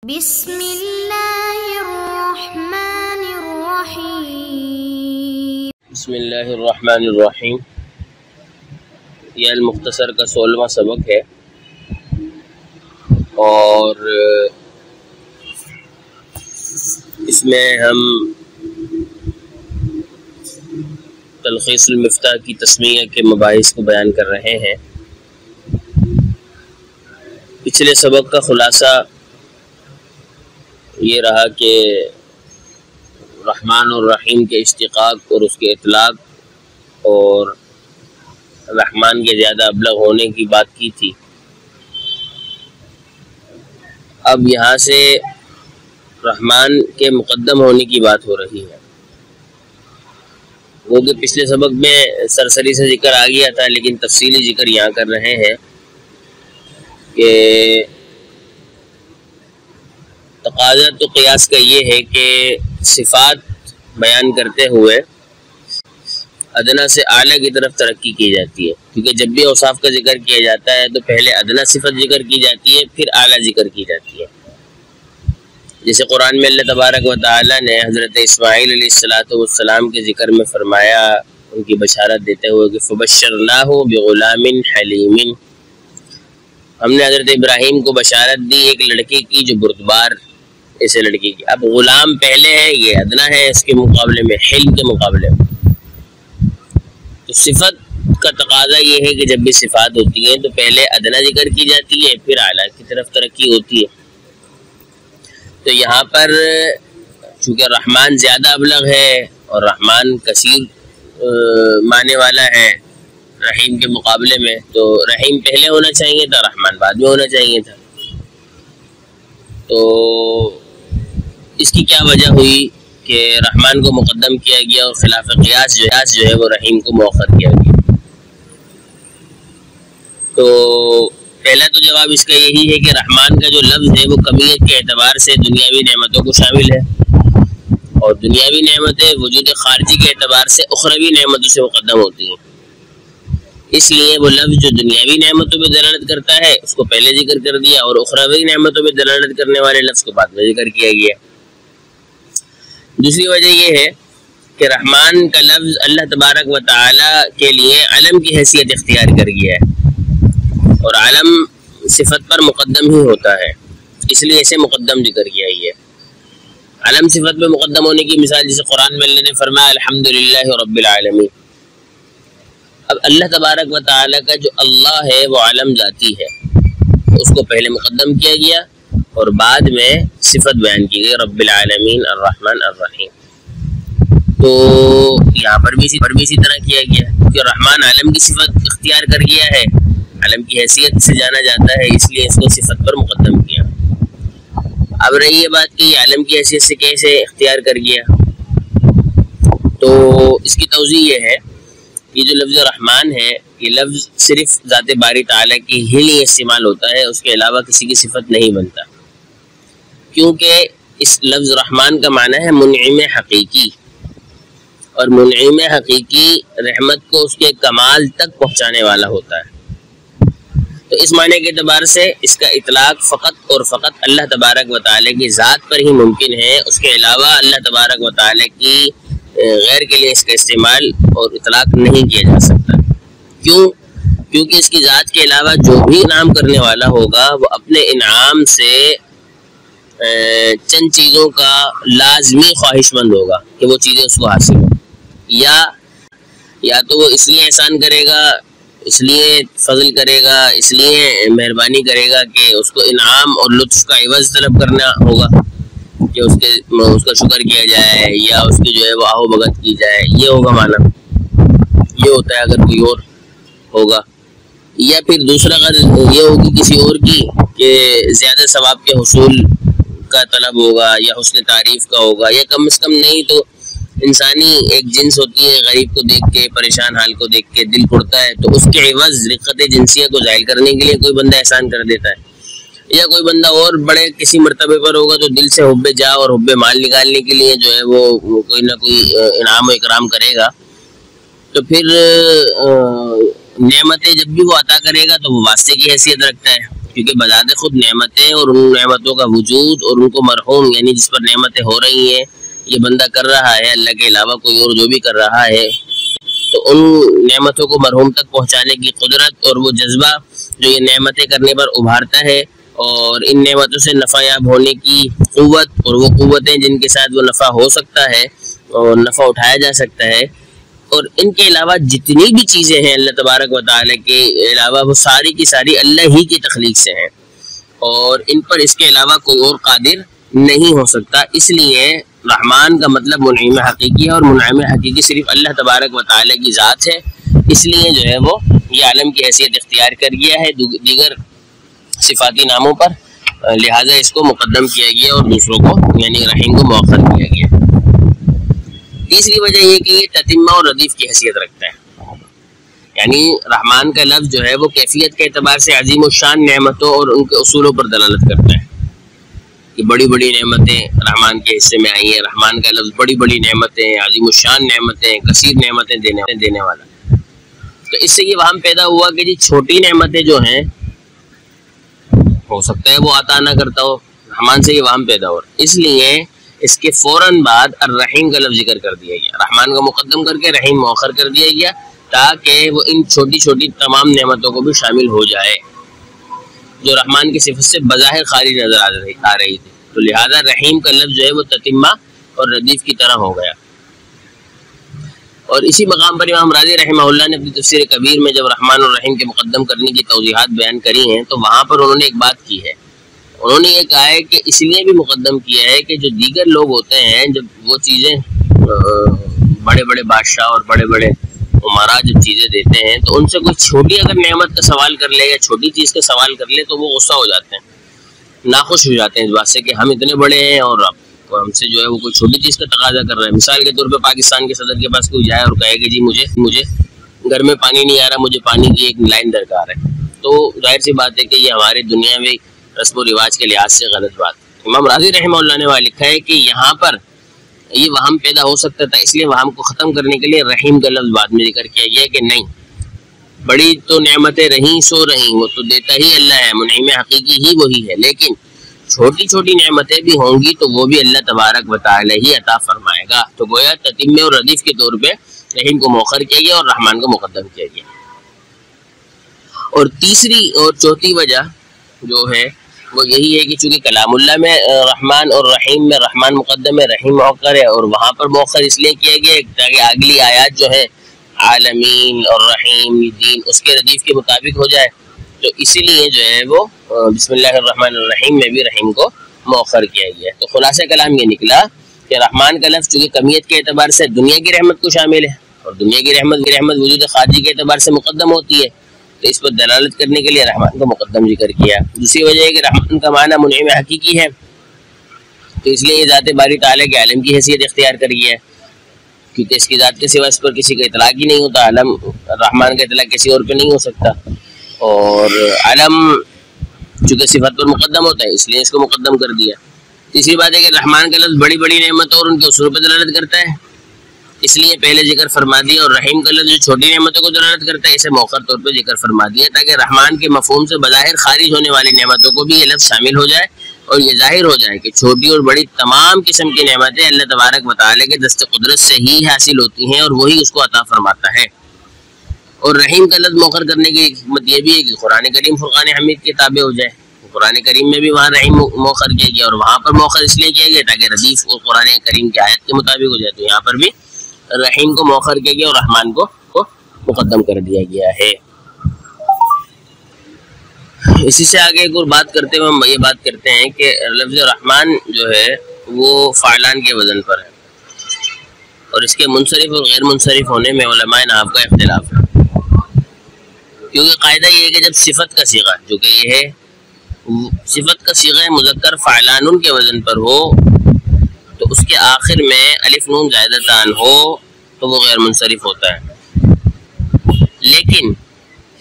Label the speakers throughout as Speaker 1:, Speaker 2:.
Speaker 1: بسم اللہ الرحمن الرحیم۔
Speaker 2: بسم اللہ الرحمن الرحیم۔ یہ المختصر کا 16واں سبق ہے اور اس میں ہم تلخیص المفتاح کی تسمیہ کے مباحث کو بیان کر رہے ہیں۔ پچھلے سبق کا خلاصہ یہ رہا کہ رحمان اور رحیم کے اشتقاق اور اس کے اطلاق اور رحمان کے زیادہ ابلغ ہونے کی بات کی تھی۔ اب یہاں سے رحمان کے مقدم ہونے کی بات ہو رہی ہے۔ وہ کہ پچھلے سبق میں سرسری سے ذکر آ گیا تھا، لیکن تفصیلی ذکر یہاں کر رہے ہیں کہ تقاضا تو قیاس کا یہ ہے کہ صفات بیان کرتے ہوئے ادنا سے اعلیٰ کی طرف ترقی کی جاتی ہے، کیونکہ جب بھی اوصاف کا ذکر کیا جاتا ہے تو پہلے ادنا صفت ذکر کی جاتی ہے، پھر اعلیٰ ذکر کی جاتی ہے۔ جیسے قرآن میں اللہ تبارک و تعالیٰ نے حضرت اسماعیل علیہ السلام کے ذکر میں فرمایا، ان کی بشارت دیتے ہوئے کہ فبشرناہ بغلام حلیم، ہم نے حضرت ابراہیم کو بشارت دی ایک لڑکی کی جو بردبار ایسے لڑکی کی۔ اب غلام پہلے ہے، یہ ادنا ہے اس کے مقابلے میں، حلم کے مقابلے میں۔ تو صفت کا تقاضا یہ ہے کہ جب بھی صفات ہوتی ہیں تو پہلے ادنا ذکر کی جاتی ہے، پھر اعلیٰ کی طرف ترقی ہوتی ہے۔ تو یہاں پر چونکہ رحمان زیادہ ابلغ ہے اور رحمان کثیر معنی والا ہے رحیم کے مقابلے میں، تو رحیم پہلے ہونا چاہیے تھا، رحمان بعد میں ہونا چاہیے تھا۔ تو اس کی کیا وجہ ہوئی کہ رحمان کو مقدم کیا گیا اور خلاف قیاس جو ہے وہ رحیم کو مؤخر کیا گیا؟ تو پہلا تو جواب اس کا یہی ہے کہ رحمان کا جو لفظ ہے وہ کمیت کے اعتبار سے دنیاوی نعمتوں کو شامل ہے، اور دنیاوی نعمتیں وجود خارجی کے اعتبار سے اخروی نعمتوں سے مقدم ہوتی ہیں۔ اس لیے وہ لفظ جو دنیاوی نعمتوں پہ دلالت کرتا ہے اس کو پہلے ذکر کر دیا، اور اخروی نعمتوں پہ دلالت کرنے والے لفظ کو بعد میں ذکر کیا گیا۔ دوسری وجہ یہ ہے کہ رحمان کا لفظ اللہ تبارک و تعالی کے لیے علم کی حیثیت اختیار کر گیا ہے، اور علم صفت پر مقدم ہی ہوتا ہے، اس لیے اسے مقدم ذکر کیا ہی ہے۔ علم صفت پہ مقدم ہونے کی مثال جیسے قرآن میں اللہ نے فرمایا الحمدللہ رب العالمین۔ اب اللہ تبارک و تعالی کا جو اللہ ہے وہ علم ذاتی ہے، اس کو پہلے مقدم کیا گیا اور بعد میں صفت بیان کی گئی رب العالمین الرحمن الرحیم۔ تو یہاں پر بھی اسی طرح کیا گیا، کیونکہ رحمان عالم کی صفت اختیار کر گیا ہے، عالم کی حیثیت سے جانا جاتا ہے، اس لیے اس کو صفت پر مقدم کیا۔ اب رہی یہ بات کہ یہ عالم کی حیثیت سے کیسے اختیار کر گیا، تو اس کی توضیح یہ ہے، یہ جو لفظ رحمان ہے یہ لفظ صرف ذات باری تعالیٰ کی ہی لیے استعمال ہوتا ہے، اس کے علاوہ کسی کی صفت نہیں بنتا، کیونکہ اس لفظ رحمان کا معنی ہے منعم حقیقی، اور منعم حقیقی رحمت کو اس کے کمال تک پہنچانے والا ہوتا ہے۔ تو اس معنی کے اعتبار سے اس کا اطلاق فقط اور فقط اللہ تبارک و تعالیٰ کی ذات پر ہی ممکن ہے، اس کے علاوہ اللہ تبارک و تعالیٰ کی غیر کے لیے اس کا استعمال اور اطلاق نہیں کیا جا سکتا۔ کیونکہ اس کی ذات کے علاوہ جو بھی انعام کرنے والا ہوگا وہ اپنے انعام سے چند چیزوں کا لازمی خواہش مند ہوگا کہ وہ چیزیں اس کو حاصل ہوں، یا تو وہ اس لیے احسان کرے گا، اس لیے فضل کرے گا، اس لیے مہربانی کرے گا کہ اس کو انعام اور لطف کا عوض طلب کرنا ہوگا کہ اس کا شکر کیا جائے، یا اس کی جو ہے وہ آہو بھگت کی جائے، یہ ہوگا معنی، یہ ہوتا ہے اگر کوئی اور ہوگا۔ یا پھر دوسرا غرض یہ ہوگی کسی اور کی کہ زیادہ ثواب کے حصول کا طلب ہوگا، یا حسن تعریف کا ہوگا، یا کم از کم نہیں تو انسانی ایک جنس ہوتی ہے، غریب کو دیکھ کے، پریشان حال کو دیکھ کے دل پڑتا ہے، تو اس کے عوض رقت جنسیہ کو ظاہر کرنے کے لیے کوئی بندہ احسان کر دیتا ہے، یا کوئی بندہ اور بڑے کسی مرتبے پر ہوگا تو دل سے حب جا اور حب مال نکالنے کے لیے جو ہے وہ کوئی نہ کوئی انعام و اکرام کرے گا۔ تو پھر نعمتیں جب بھی وہ عطا کرے گا تو وہ واسطے کی حیثیت رکھتا ہے، کیونکہ بذات خود نعمتیں اور ان نعمتوں کا وجود اور ان کو مرحوم یعنی جس پر نعمتیں ہو رہی ہیں یہ بندہ کر رہا ہے، اللہ کے علاوہ کوئی اور جو بھی کر رہا ہے، تو ان نعمتوں کو مرحوم تک پہنچانے کی قدرت اور وہ جذبہ جو یہ نعمتیں کرنے پر ابھارتا ہے، اور ان نعمتوں سے نفع یاب ہونے کی قوت اور وہ قوتیں جن کے ساتھ وہ نفع ہو سکتا ہے اور نفع اٹھایا جا سکتا ہے، اور ان کے علاوہ جتنی بھی چیزیں ہیں اللہ تبارک و تعالیٰ کے علاوہ وہ ساری کی ساری اللہ ہی کی تخلیق سے ہیں، اور ان پر اس کے علاوہ کوئی اور قادر نہیں ہو سکتا۔ اس لیے رحمان کا مطلب منعم حقیقی ہے، اور منعم حقیقی صرف اللہ تبارک و تعالیٰ کی ذات ہے، اس لیے جو ہے وہ یہ عالم کی حیثیت اختیار کر گیا ہے دیگر صفاتی ناموں پر، لہٰذا اس کو مقدم کیا گیا اور دوسروں کو یعنی رحیم کو مؤخر کیا گیا۔ تیسری وجہ یہ کہ یہ تتمہ اور ردیف کی حیثیت رکھتا ہے، یعنی رحمان کا لفظ جو ہے وہ کیفیت کے اعتبار سے عظیم الشان نعمتوں اور ان کے اصولوں پر دلالت کرتا ہے کہ بڑی بڑی نعمتیں رحمان کے حصے میں آئی ہیں۔ رحمان کا لفظ بڑی بڑی نعمتیں، عظیم الشان نعمتیں، کثیر نعمتیں دینے والا، تو اس سے یہ وہم پیدا ہوا کہ جی چھوٹی نعمتیں جو ہیں ہو سکتا ہے وہ عطا نہ کرتا ہو، رحمان سے یہ وہم پیدا ہو رہا، اس لیے اس کے فوراً بعد الرحیم کا لفظ ذکر کر دیا گیا، رحمان کو مقدم کر کے رحیم مؤخر کر دیا گیا تاکہ وہ ان چھوٹی چھوٹی تمام نعمتوں کو بھی شامل ہو جائے جو رحمان کی صفت سے بظاہر خارج نظر آ رہی تھی، تو لہذا رحیم کا لفظ جو ہے وہ تتمہ اور ردیف کی طرح ہو گیا۔ اور اسی مقام پر امام راضی رحمہ اللہ نے اپنی تفسیر کبیر میں جب رحمان اور رحیم کے مقدم کرنے کی توضیحات بیان کری ہیں تو وہاں پر انہوں نے ایک بات کی ہے، انہوں نے یہ کہا ہے کہ اس لیے بھی مقدم کیا ہے کہ جو دیگر لوگ ہوتے ہیں جب وہ چیزیں بڑے بڑے بادشاہ اور بڑے بڑے عمرا جب چیزیں دیتے ہیں تو ان سے کوئی چھوٹی اگر نعمت کا سوال کر لے یا چھوٹی چیز کا سوال کر لے تو وہ غصہ ہو جاتے ہیں، ناخوش ہو جاتے ہیں اس بات سے کہ ہم اتنے بڑے ہیں اور ہم سے جو ہے وہ کوئی چھوٹی چیز کا تقاضا کر رہا ہے۔ مثال کے طور پہ پاکستان کے صدر کے پاس کوئی جائے اور کہے کہ جی مجھے گھر میں پانی نہیں آ رہا، مجھے پانی کی ایک لائن درکار ہے، تو ظاہر سی بات ہے کہ یہ ہماری دنیا میں رسم و رواج کے لحاظ سے غلط بات ہے۔ امام راضی رحمہ اللہ نے وہاں لکھا ہے کہ یہاں پر یہ وہم پیدا ہو سکتا تھا، اس لیے وہم کو ختم کرنے کے لیے رحیم کا لفظ بعد میں ذکر کیا گیا کہ نہیں، بڑی تو نعمتیں رہیں سو رہیں، وہ تو دیتا ہی اللہ ہے، منعم حقیقی ہی وہی ہے، لیکن چھوٹی چھوٹی نعمتیں بھی ہوں گی تو وہ بھی اللہ تبارک و تعالی ہی عطا فرمائے گا، تو گویا تتمہ اور ردیف کے طور پہ رحیم کو مؤخر کیا گیا اور رحمان کو مقدم کیا گیا۔ اور تیسری اور چوتھی وجہ جو ہے وہ یہی ہے کہ چونکہ کلام اللہ میں رحمان اور رحیم میں رحمان مقدم ہے، رحیم مؤخر ہے، اور وہاں پر مؤخر اس لیے کیا گیا تاکہ اگلی آیات جو ہے عالمین اور رحیم دین اس کے ردیف کے مطابق ہو جائے، تو اسی لیے جو ہے وہ بسم اللہ الرحمن الرحیم میں بھی رحیم کو مؤخر کیا گیا۔ تو خلاصہ کلام یہ نکلا کہ رحمان کا لفظ چونکہ کمیت کے اعتبار سے دنیا کی رحمت کو شامل ہے اور دنیا کی رحمت وجود خارجی کے اعتبار سے مقدم ہوتی ہے، تو اس پر دلالت کرنے کے لیے رحمان کو مقدم ذکر کیا۔ دوسری وجہ ہے کہ رحمان کا معنی منعم حقیقی ہے، تو اس لیے یہ ذات باری تعالیٰ کے عالم کی حیثیت اختیار کر گیا ہے، کیونکہ اس کی ذات کے سوا اس پر کسی کا اطلاق ہی نہیں ہوتا، عالم رحمان کا اطلاق کسی اور پہ نہیں ہو سکتا، اور عالم چونکہ صفت پر مقدم ہوتا ہے اس لیے اس کو مقدم کر دیا۔ تیسری بات ہے کہ رحمان کا لفظ بڑی بڑی نعمتوں اور ان کے اصول پر دلالت کرتا ہے، اس لیے پہلے ذکر فرما دیا، اور رحیم کا لفظ جو چھوٹی نعمتوں کو دلالت کرتا ہے اسے مؤخر طور پہ ذکر فرما دیا تاکہ رحمان کے مفہوم سے بظاہر خارج ہونے والی نعمتوں کو بھی یہ لفظ شامل ہو جائے اور یہ ظاہر ہو جائے کہ چھوٹی اور بڑی تمام قسم کی نعمتیں اللہ تبارک و تعالیٰ کے دست قدرت سے ہی حاصل ہوتی ہیں اور وہی اس کو عطا فرماتا ہے۔ اور رحیم کا لفظ مؤخر کرنے کی حکمت یہ بھی ہے کہ قرآن کریم فرقان حمید کے تابع ہو جائے، قرآن کریم میں بھی وہاں رحیم مؤخر کیا گیا اور وہاں پر مؤخر اس لیے کیا گیا تاکہ ردیف اور قرآن کریم کی آیت کے مطابق ہو جائے، تو یہاں پر بھی رحیم کو مؤخر کیا گیا اور رحمان کو مقدم کر دیا گیا ہے۔ اسی سے آگے ایک اور بات کرتے ہوئے ہم یہ بات کرتے ہیں کہ لفظ رحمان جو ہے وہ فعلان کے وزن پر ہے اور اس کے منصرف اور غیر منصرف ہونے میں علماء نحو کا اختلاف ہے، کیونکہ قاعدہ یہ ہے کہ جب صفت کا صیغہ جو کہ یہ ہے صفت کا صیغہ مذکر فعلان کے وزن پر ہو تو اس کے آخر میں الف نون زائدتان ہو تو وہ غیر منصرف ہوتا ہے، لیکن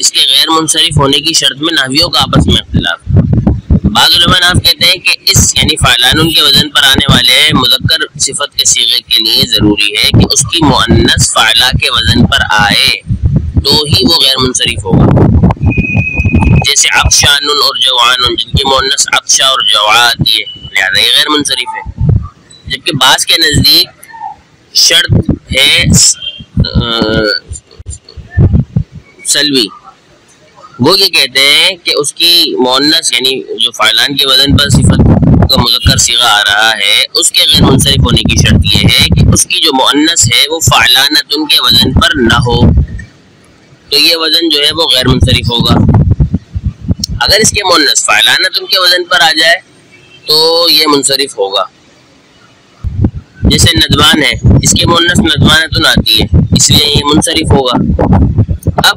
Speaker 2: اس کے غیر منصرف ہونے کی شرط میں نحویوں کا آپس میں اختلاف ہے۔ بعض علماء نحو کہتے ہیں کہ اس یعنی فعلان کے وزن پر آنے والے مذکر صفت کے صیغے کے لیے ضروری ہے کہ اس کی مؤنث فعلا کے وزن پر آئے تو ہی وہ غیر منصرف ہوگا، جیسے عطشان اور جوعان جن کی مؤنث عطشا اور جوعا آتی ہے، لہذا یہ غیر منصرف ہے. جبکہ بعض کے نزدیک شرط ہے سلبی، وہ یہ کہتے ہیں کہ اس کی مؤنث یعنی جو فعلان کے وزن پر صفت کا مذکر صیغہ آ رہا ہے اس کے غیر منصرف ہونے کی شرط یہ ہے کہ اس کی جو مؤنث ہے وہ فعلانتن کے وزن پر نہ ہو، تو یہ وزن جو ہے وہ غیر منصرف ہوگا. اگر اس کے مؤنث فعلانتن کے وزن پر آ جائے تو یہ منصرف ہوگا. جیسے ندوان ہے، اس کے مؤنث ندوانتن آتی ہے، اس لیے یہ منصرف ہوگا. اب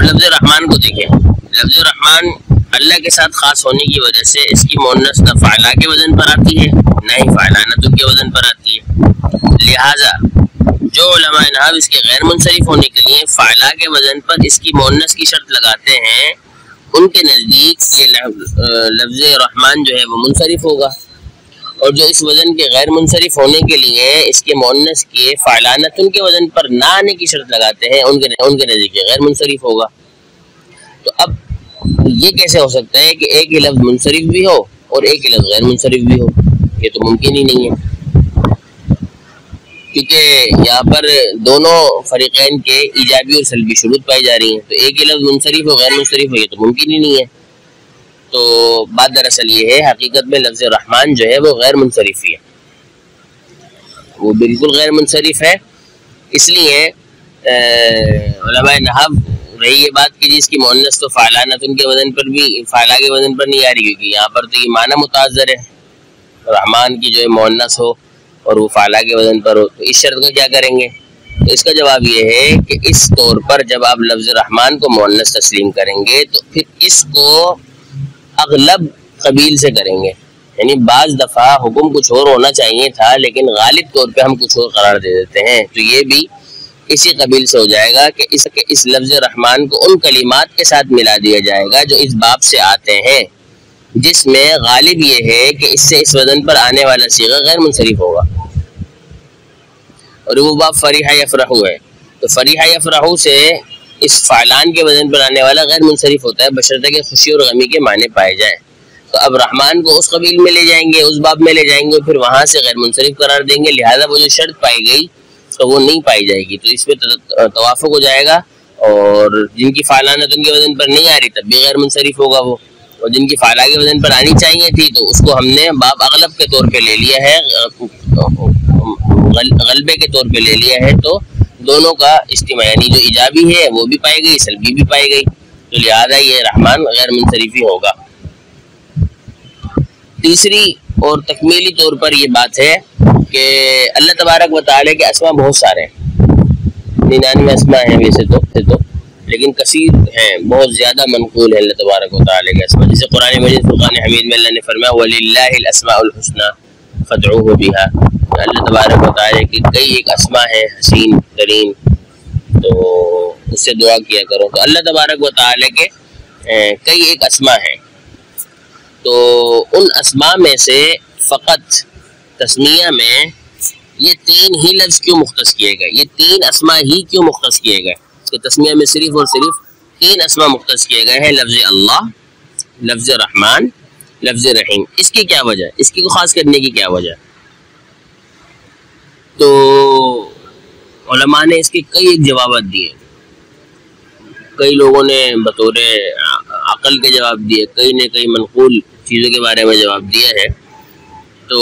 Speaker 2: لفظ رحمان کو دیکھیں. لفظ رحمان اللہ کے ساتھ خاص ہونے کی وجہ سے اس کی مؤنث نہ فعلا کے وزن پر آتی ہے نہ ہی فعلانتن کے وزن پر آتی ہے. لہذا جو علماء نحو اس کے غیر منصرف ہونے کے لیے فعلا کے وزن پر اس کی مؤنث کی شرط لگاتے ہیں، ان کے نزدیک یہ لفظ رحمان جو ہے وہ منصرف ہوگا. اور جو اس وزن کے غیر منصرف ہونے کے لیے اس کے مؤنث کے فعلانتن کے وزن پر نہ آنے کی شرط لگاتے ہیں، ان کے نزدیک یہ غیر منصرف ہوگا. تو اب یہ کیسے ہو سکتا ہے کہ ایک ہی لفظ منصرف بھی ہو اور ایک ہی لفظ غیر منصرف بھی ہو؟ یہ تو ممکن ہی نہیں ہے، کیونکہ یہاں پر دونوں فریقین کے ایجابی اور سلبی شروط پائی جا رہی ہیں. تو ایک ہی لفظ منصرف ہو غیر منصرف ہو، یہ تو ممکن ہی نہیں ہے. تو بات دراصل یہ ہے حقیقت میں لفظ رحمان جو ہے وہ غیر منصرف ہی ہے، وہ بالکل غیر منصرف ہے. اس لیے علماء نحو رہی یہ بات کہ جس کی مؤنث تو فعلانتن کے وزن پر بھی فعلا کے وزن پر نہیں آ رہی، کیونکہ یہاں پر تو یہ معنی متعذر ہے، رحمان کی جو ہے مؤنث ہو اور وہ فعلا کے وزن پر ہو، تو اس شرط کو کیا کریں گے؟ تو اس کا جواب یہ ہے کہ اس طور پر جب آپ لفظ رحمان کو مؤنث تسلیم کریں گے تو پھر اس کو اغلب قبیل سے کریں گے. یعنی بعض دفعہ حکم کچھ اور ہونا چاہیے تھا لیکن غالب طور پہ ہم کچھ اور قرار دے دیتے ہیں، تو یہ بھی اسی قبیل سے ہو جائے گا کہ اس لفظ رحمان کو ان کلمات کے ساتھ ملا دیا جائے گا جو اس باب سے آتے ہیں، جس میں غالب یہ ہے کہ اس سے اس وزن پر آنے والا صیغہ غیر منصرف ہوگا. اور وہ باب فریحہ یفرحو ہے، تو فریحہ یفرحو سے اس فعلان کے وزن پر آنے والا غیر منصرف ہوتا ہے بشرطہ کہ خوشی اور غمی کے معنی پائے جائیں. تو اب رحمان کو اس قبیل میں لے جائیں گے، اس باب میں لے جائیں گے، پھر وہاں سے غیر منصرف قرار دیں گے، لہذا وہ جو شرط پائی گئی تو وہ نہیں پائی جائے گی. تو اس پہ توافق ہو جائے گا، اور جن کی فعلانت ان کے وزن پر نہیں آ رہی تب بھی غیر منصرف ہوگا وہ، اور جن کی فعلا کے وزن پر آنی چاہیے تھی تو اس کو ہم نے باب اغلب کے طور پہ لے لیا ہے، غلبے کے طور پہ لے لیا ہے. تو دونوں کا اجتماع یعنی جو ایجابی ہے وہ بھی پائی گئی، سلبی بھی پائی گئی، تو لہذا یہ رحمان غیر منصرف ہی ہوگا. تیسری اور تکمیلی طور پر یہ بات ہے کہ اللہ تبارک و تعالیٰ کے اسماء بہت سارے ہیں، 99 اسماء ہیں ویسے تو لیکن کثیر ہیں، بہت زیادہ منقول ہے اللہ تبارک و تعالیٰ کے اسماء. جیسے قرآن مجید فرقان حمید میں اللہ نے فرمایا وَلِلَّهِ الْأَسْمَاءُ الْحُسْنَى فَادْعُوهُ بِهَا. اللہ تبارک و تعالیٰ کی کئی ایک اسماء ہیں حسین ترین، تو اس سے دعا کیا کرو. تو اللہ تبارک و تعالیٰ کے کئی ایک اسماء ہیں، تو ان اسماء میں سے فقط تسمیہ میں یہ 3 ہی لفظ کیوں مختص کیے گئے، یہ 3 اسماء ہی کیوں مختص کیے گئے کہ تسمیہ میں صرف اور صرف 3 اسماء مختص کیے گئے ہیں، لفظ اللہ، لفظ رحمان، لفظ رحیم. اس کی کیا وجہ، اس کی کو خاص کرنے کی کیا وجہ؟ تو علماء نے اس کے کئی ایک جوابات دیے، کئی لوگوں نے بطور عقل کے جواب دیے، کئی نے کئی منقول چیزوں کے بارے میں جواب دیا ہے. تو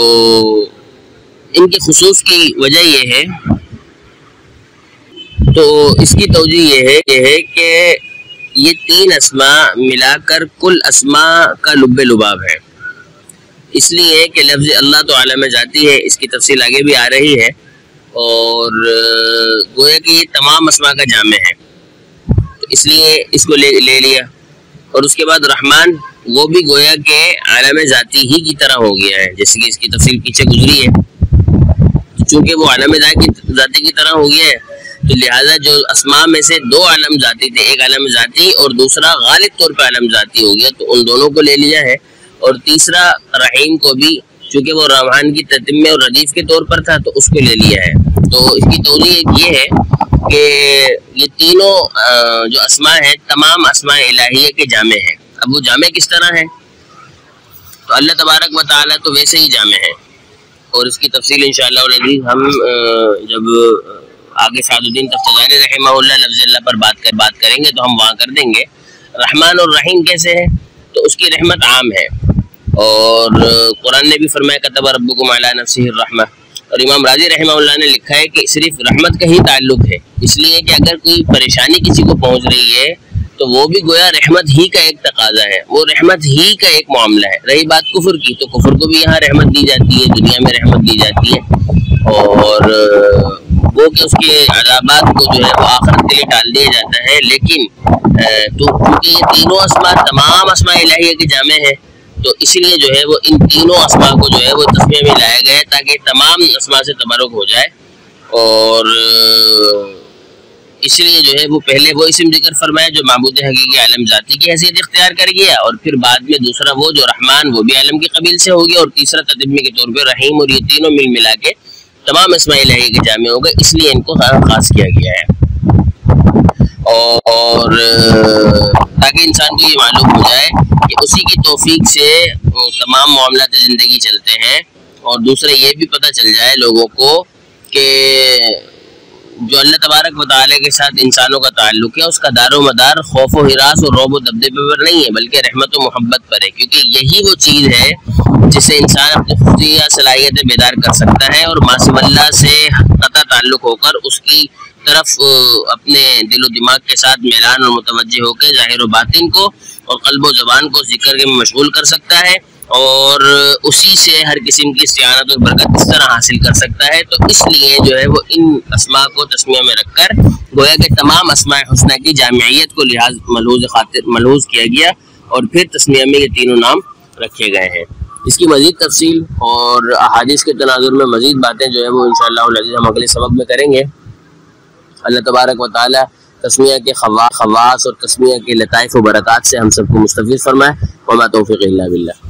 Speaker 2: ان کے خصوص کی وجہ یہ ہے، تو اس کی توجہ یہ ہے کہ یہ 3 اسماء ملا کر کل اسماء کا لب لباب ہے. اس لیے کہ لفظ اللہ تو عالم ذاتی ہے، اس کی تفصیل آگے بھی آ رہی ہے، اور گویا کہ یہ تمام اسماء کا جامع ہے، تو اس لیے اس کو لے لیا. اور اس کے بعد رحمان وہ بھی گویا کہ عالم ذاتی ہی کی طرح ہو گیا ہے، جیسے کہ اس کی تفصیل پیچھے گزری ہے. چونکہ وہ عالم ذاتی کی طرح ہو گیا ہے تو لہٰذا جو اسماء میں سے 2 عالم ذاتی تھے، ایک عالم ذاتی اور دوسرا غالب طور پہ عالم ذاتی ہو گیا، تو ان دونوں کو لے لیا ہے. اور تیسرا رحیم کو بھی چونکہ وہ رحمان کی تتمہ اور ردیف کے طور پر تھا تو اس کو لے لیا ہے. تو اس کی توضیح یہ ہے کہ یہ تینوں جو اسماء ہیں تمام اسماء الہیہ کے جامع ہیں. اب وہ جامع کس طرح ہیں؟ تو اللہ تبارک و تعالیٰ تو ویسے ہی جامع ہے، اور اس کی تفصیل انشاءاللہ العزیز ہم جب آگے سعد الدین تفتزانی رحمہ اللہ لفظ اللہ پر بات کریں گے تو ہم وہاں کر دیں گے۔ رحمان اور رحیم کیسے ہے؟ تو اس کی رحمت عام ہے، اور قرآن نے بھی فرمایا کتب ربکم علی نفسہ الرحمہ، اور امام راضی رحمہ اللہ نے لکھا ہے کہ صرف رحمت کا ہی تعلق ہے، اس لیے کہ اگر کوئی پریشانی کسی کو پہنچ رہی ہے تو وہ بھی گویا رحمت ہی کا ایک تقاضا ہے، وہ رحمت ہی کا ایک معاملہ ہے۔ رہی بات کفر کی، تو کفر کو بھی یہاں رحمت دی جاتی ہے، دنیا میں رحمت دی جاتی ہے، اور وہ کہ اس کے عذابات کو جو ہے وہ آخرت کے لیے ڈال دیا جاتا ہے۔ لیکن تو چونکہ یہ تینوں اسماء تمام اسماء الہیہ کے جامع ہیں، تو اس لیے جو ہے وہ ان تینوں اسماء کو جو ہے وہ تسمیہ میں لایا گیا ہے تاکہ تمام اسماء سے تبرک ہو جائے، اور اس لیے جو ہے وہ پہلے وہ اسم ذکر فرمایا جو معبود حقیقی عالم ذاتی کی حیثیت اختیار کر گیا، اور پھر بعد میں دوسرا وہ جو رحمان وہ بھی عالم کی قبیل سے ہو گیا، اور تیسرا تتمی کے طور پہ رحیم، اور یہ تینوں مل ملا کے تمام اسماء الہیہ کے جامع ہو گئے، اس لیے ان کو خاص کیا گیا ہے، اور تاکہ انسان کو یہ معلوم ہو جائے کہ اسی کی توفیق سے تمام معاملات زندگی چلتے ہیں، اور دوسرا یہ بھی پتہ چل جائے لوگوں کو کہ جو اللہ تبارک و تعالیٰ کے ساتھ انسانوں کا تعلق ہے اس کا دار و مدار خوف و ہراس اور رعب و دبدبے پر نہیں ہے، بلکہ رحمت و محبت پر ہے، کیونکہ یہی وہ چیز ہے جس سے انسان اپنی خفیہ صلاحیتیں بیدار کر سکتا ہے، اور ماسو اللہ سے قطع تعلق ہو کر اس کی طرف اپنے دل و دماغ کے ساتھ میلان اور متوجہ ہو کے ظاہر و باطن کو اور قلب و زبان کو ذکر کے مشغول کر سکتا ہے، اور اسی سے ہر قسم کی استعانت اور برکت اس طرح حاصل کر سکتا ہے۔ تو اس لیے جو ہے وہ ان اسماء کو تسمیہ میں رکھ کر گویا کہ تمام اسماء حسنہ کی جامعیت کو ملحوظ کیا گیا، اور پھر تسمیہ میں یہ تینوں نام رکھے گئے ہیں۔ اس کی مزید تفصیل اور احادیث کے تناظر میں مزید باتیں جو ہے وہ انشاءاللہ العزیز ہم اگلے سبق میں کریں گے۔ اللہ تبارک و تعالی تسمیہ کے خواص اور تسمیہ کے لطائف و برکات سے ہم سب کو مستفید فرمائے، وما توفیق الا باللہ۔